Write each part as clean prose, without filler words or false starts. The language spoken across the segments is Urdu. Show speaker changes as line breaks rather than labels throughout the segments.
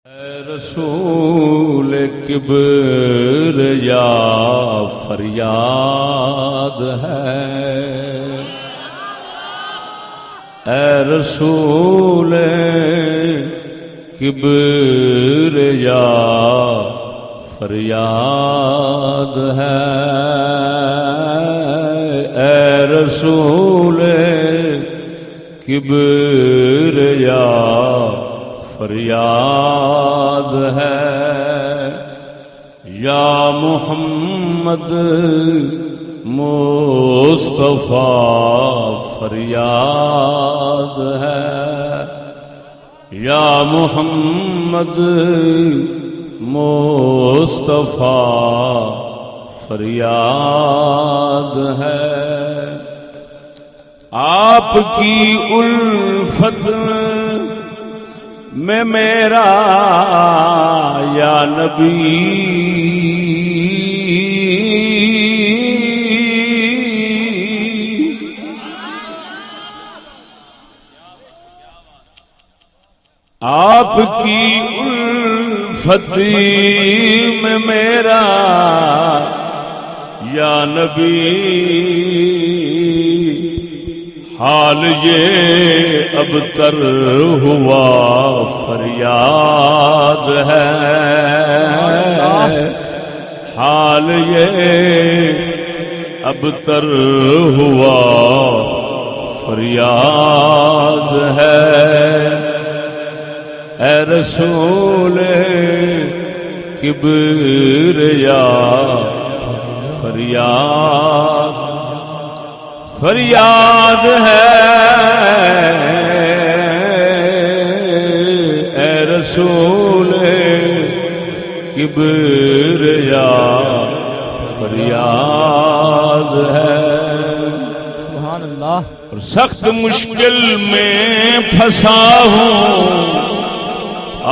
اے رسول کبریا فریاد ہے، اے رسول کبریا فریاد ہے، اے رسول کبریا فریاد ہے، یا محمد مصطفیٰ فریاد ہے، یا محمد مصطفیٰ فریاد ہے، آپ کی الفت میں میرا یا نبی آپ کی الفت میں میرا یا نبی، حال یہ اب تر ہوا فریاد ہے، حال یہ اب تر ہوا فریاد ہے، اے رسول کبریا فریاد فریاد ہے، اے رسول کبریا فریاد ہے،
سبحان اللہ۔
اور سخت مشکل میں پھنسا ہوں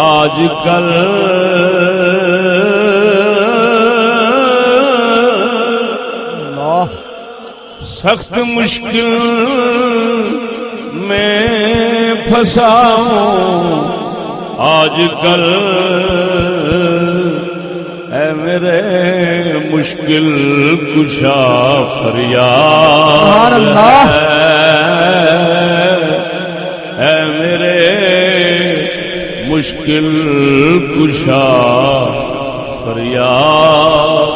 آج کل، سخت مشکل میں پھنسا ہوں آج کل، اے میرے مشکل کشا فریاد ہے، اے میرے مشکل کشا فریاد،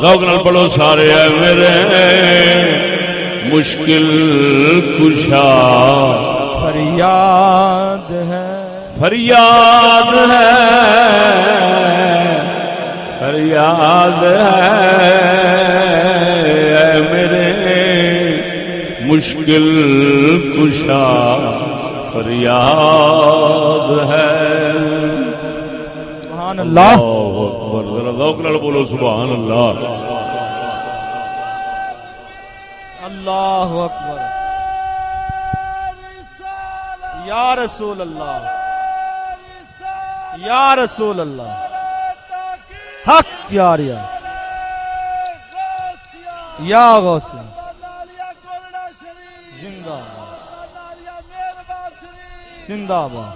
ذوق نال پڑھو سارے، اے میرے مشکل کشا
فریاد ہے،
فریاد ہے، فریاد ہے، اے میرے مشکل کشا فریاد ہے،
سبحان اللہ۔
اللہ اکبر، ذرا ذوق نال بولو سبحان اللہ،
اللہ اکبر، یا رسول اللہ، یا رسول اللہ، حق تیاریا، یا غوث زندہ باد، زندہ باد،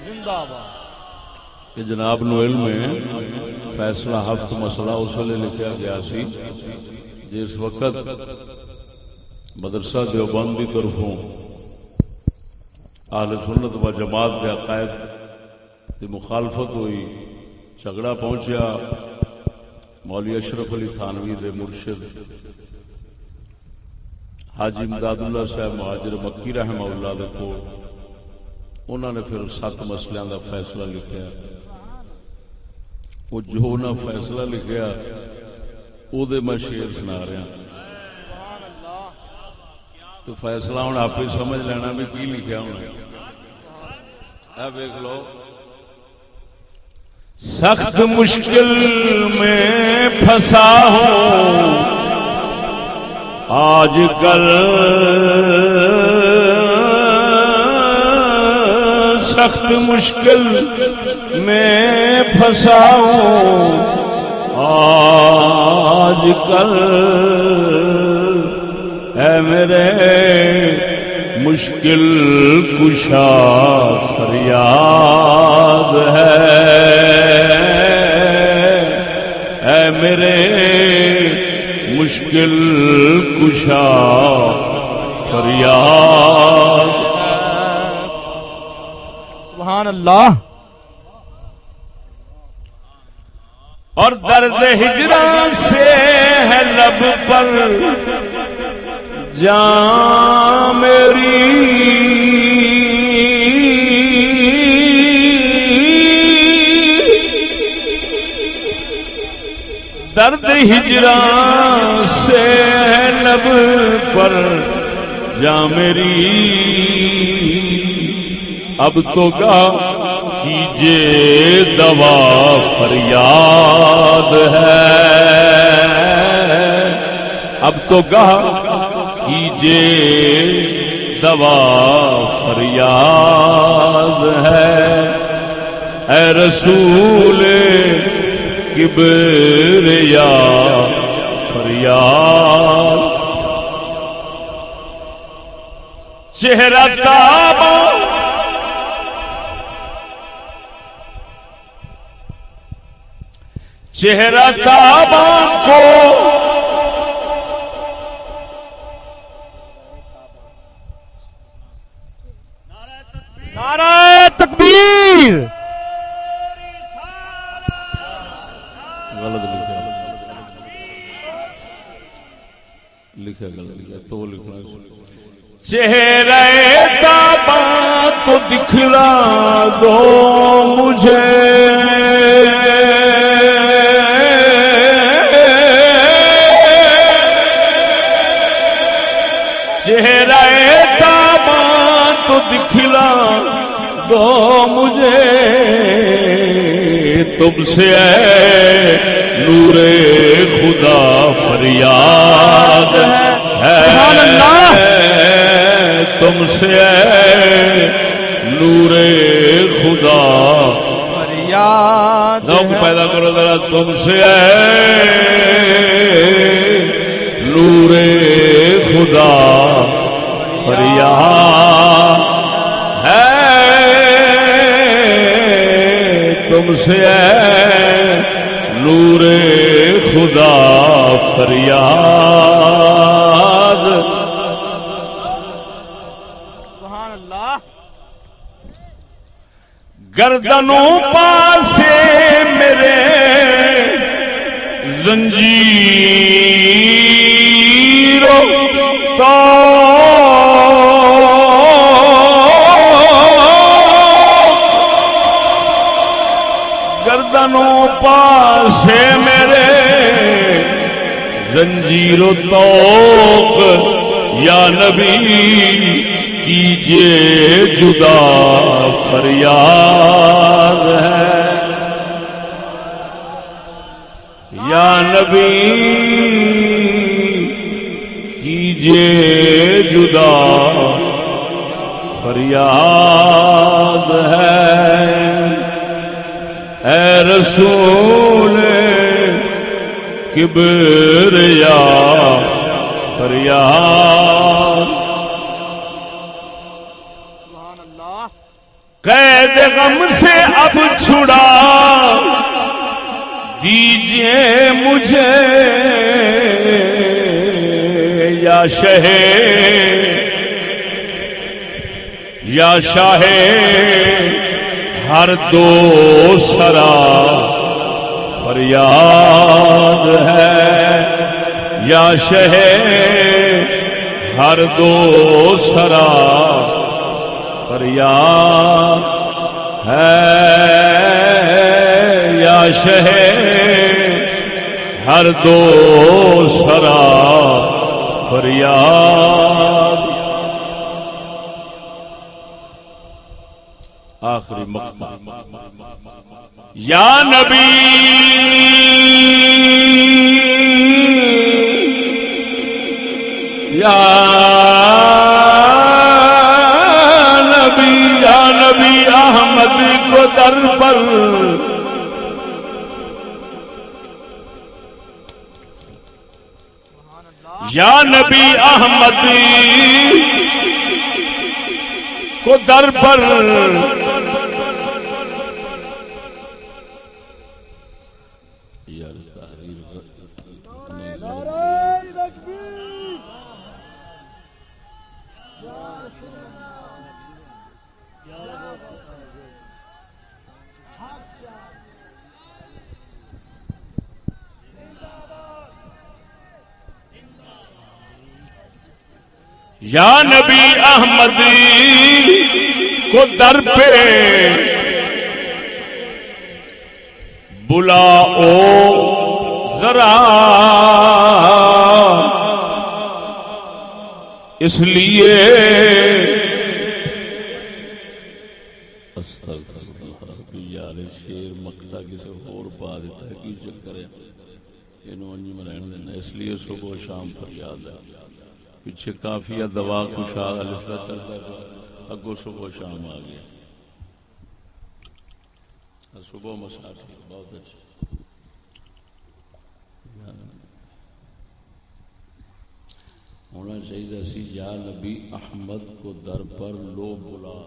زندہ باد۔
کہ جناب نو علم میں فیصلہ ہفت مسئلہ اس لئے لکھا گیا سی جس وقت مدرسہ دیوبند کی طرفوں اہل سنت و جماعت کے عقائد کی مخالفت ہوئی، جھگڑا پہنچیا مولوی اشرف علی تھانوی دے مرشد حاجی امداد اللہ صاحب مہاجر مکی رحمہ اللہ دے کو، انہوں نے پھر 7 مسئلوں کا فیصلہ لکھیا، وہ جو انہوں نے فیصلہ لکھیا او دے میں شعر سنا رہا، تو فیصلہ ہوں آپ ہی سمجھ لینا بھی کی لکھیا ہونا، اے دیکھ لو، سخت مشکل میں پھنسا ہوں آج کل، سخت مشکل میں پھنسا ہوں آج کل، اے میرے مشکل کشا فریاد ہے، اے میرے مشکل کشا فریاد۔
سبحان اللہ۔
اور درد ہجران سے ہے لب پر جان میری، درد ہجران سے ہے لب پر جان میری، اب تو گاہ کیجئے دوا فریاد ہے، اب تو گاہ کیجئے دوا فریاد ہے، اے رسول کبریا فریاد۔ چہرہ تاباں چہرہ تاباں کو
نعرہ تکبیر۔
غلط لکھا غلط لکھا تو لکھنا چہرہ تاباں تو دکھلا دو مجھے، چہرہ تاباں تو دکھلا دو مجھے، تم سے اے نور خدا فریاد ہے،
سبحان اللہ۔
تم سے اے نور خدا
فریاد
ذوق پیدا کرو ذرا، تم سے اے نور خدا فریاد ہے، تم سے اے نور خدا فریاد۔
سبحان اللہ۔
گردنوں پاسے میرے زنجیروں تو گردنوں پاسے میرے زنجیر و طوق، یا نبی کیجئے جدا فریاد ہے، یا نبی کیجئے جدا فریاد ہے، اے رسول کبریا فریاد۔
سبحان اللہ۔
قید غم سے اب چھڑا دیجئے مجھے، یا شاہ ہر دو سرا فریاد ہے، یا شہ ہر دو سرا فریاد ہے، یا شہ ہر دو سرا فریاد۔ آخری مقطع، یا نبی یا نبی احمد کو در پر یا نبی احمد کو در پر یا نبی احمدی کو در پہ بلاؤ ذرا اس لیے یار شیر مکتا کسی اور پا دیتا ہے کی چکر ہے انہوں انجم رہن دینا اس لیے صبح و شام فریاد ہے پیچھے کافی دوا کشاد الفا چلتا ہے اگو صبح شام آ گیا صبح مساج بہت اچھا ہونا چاہیے سی یا نبی احمد کو در پر لو بلا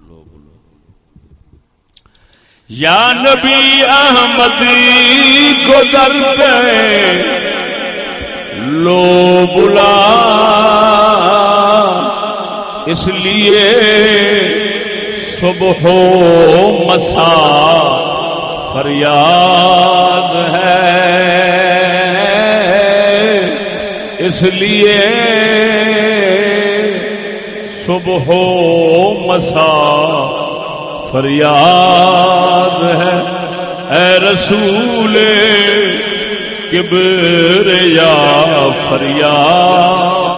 لو بلا یا نبی احمد کو در پہ لو بلا اس لیے صبح و مساء فریاد ہے اس لیے صبح و مساء فریاد ہے اے رسول کبریا فریاد